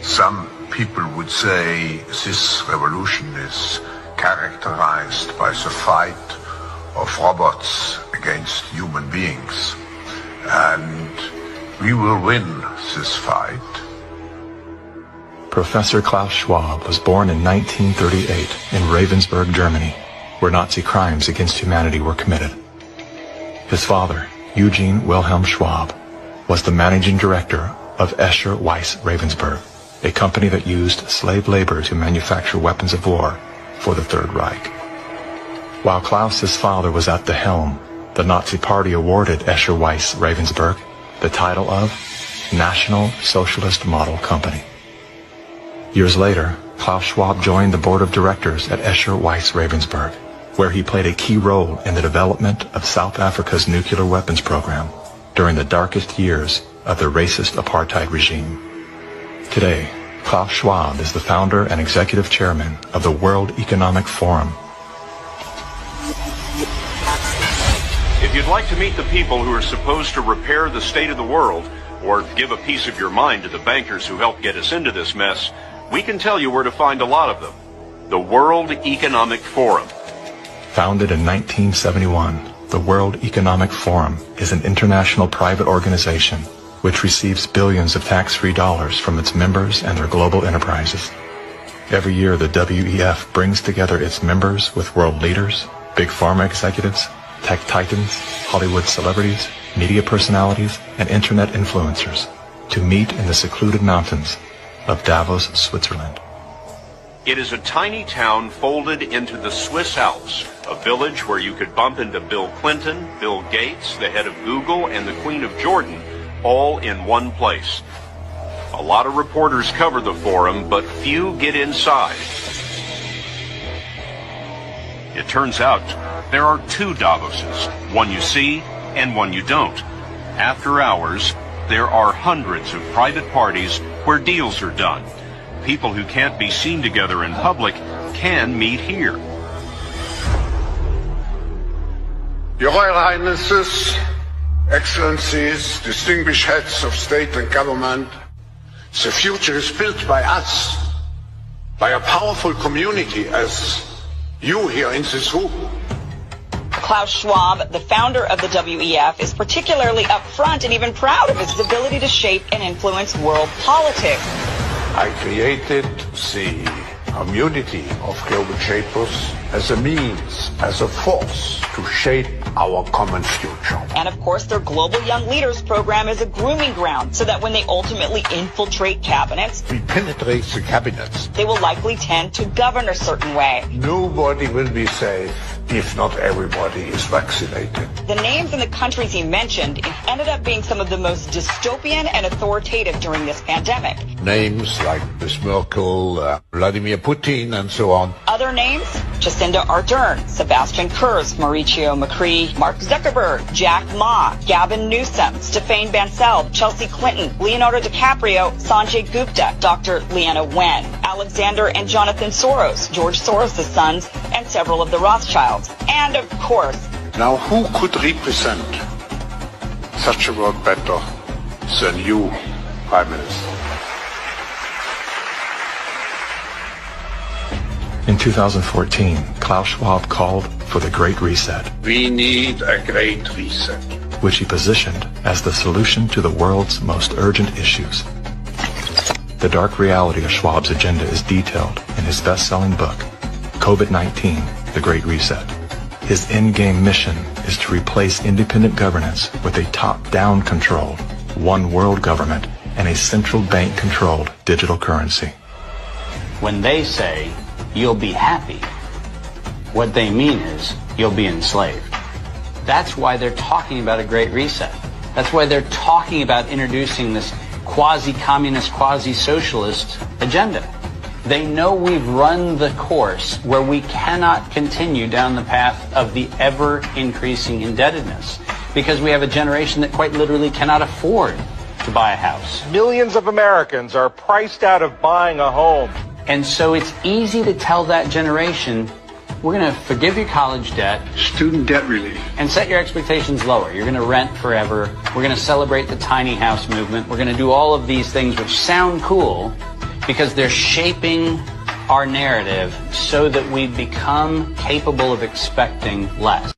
Some people would say this revolution is characterized by the fight of robots against human beings. And we will win this fight. Professor Klaus Schwab was born in 1938 in Ravensburg, Germany, where Nazi crimes against humanity were committed. His father, Eugene Wilhelm Schwab, was the managing director of Escher Weiss Ravensburg, a company that used slave labor to manufacture weapons of war for the Third Reich. While Klaus's father was at the helm, the Nazi Party awarded Escher Weiss Ravensburg the title of National Socialist Model Company. Years later, Klaus Schwab joined the board of directors at Escher Weiss Ravensburg, where he played a key role in the development of South Africa's nuclear weapons program during the darkest years of the racist apartheid regime. Today, Klaus Schwab is the founder and executive chairman of the World Economic Forum. If you'd like to meet the people who are supposed to repair the state of the world, or give a piece of your mind to the bankers who helped get us into this mess, we can tell you where to find a lot of them. The World Economic Forum. Founded in 1971, the World Economic Forum is an international private organization which receives billions of tax-free dollars from its members and their global enterprises. Every year, the WEF brings together its members with world leaders, big pharma executives, tech titans, Hollywood celebrities, media personalities, and internet influencers to meet in the secluded mountains of Davos, Switzerland. It is a tiny town folded into the Swiss Alps, a village where you could bump into Bill Clinton, Bill Gates, the head of Google, and the Queen of Jordan, all in one place. A lot of reporters cover the forum, but few get inside. It turns out there are two Davoses, one you see and one you don't. After hours, there are hundreds of private parties where deals are done. People who can't be seen together in public can meet here. Your Royal Highnesses, Excellencies, distinguished heads of state and government, the future is built by us, by a powerful community as you here in this room. Klaus Schwab, the founder of the WEF, is particularly upfront and even proud of his ability to shape and influence world politics. I created the community of global shapers as a means, as a force to shape our common future. And of course, their Global Young Leaders program is a grooming ground so that when they ultimately infiltrate cabinets, We penetrate the cabinets. they will likely tend to govern a certain way. Nobody will be safe if not everybody is vaccinated. The names and the countries he mentioned ended up being some of the most dystopian and authoritative during this pandemic. Names like Ms. Merkel, Vladimir Putin, and so on. Other names? Jacinda Ardern, Sebastian Kurz, Mauricio Macri, Mark Zuckerberg, Jack Ma, Gavin Newsom, Stéphane Bancel, Chelsea Clinton, Leonardo DiCaprio, Sanjay Gupta, Dr. Leana Wen, Alexander and Jonathan Soros, George Soros' sons, and several of the Rothschilds. And of course, Now who could represent such a world better than you, Prime Minister? In 2014, Klaus Schwab called for the Great Reset, We need a great reset. which he positioned as the solution to the world's most urgent issues. The dark reality of Schwab's agenda is detailed in his best-selling book, COVID-19, The Great Reset. His endgame mission is to replace independent governance with a top-down controlled, one world government and a central bank-controlled digital currency. When they say, you'll be happy, what they mean is, you'll be enslaved. That's why they're talking about a great reset. That's why they're talking about introducing this quasi-communist, quasi-socialist agenda. They know we've run the course where we cannot continue down the path of the ever-increasing indebtedness because we have a generation that quite literally cannot afford to buy a house. Millions of Americans are priced out of buying a home. And so it's easy to tell that generation, We're going to forgive your college debt. Student debt relief. And set your expectations lower. You're going to rent forever. We're going to celebrate the tiny house movement. We're going to do all of these things which sound cool because they're shaping our narrative so that we become capable of expecting less.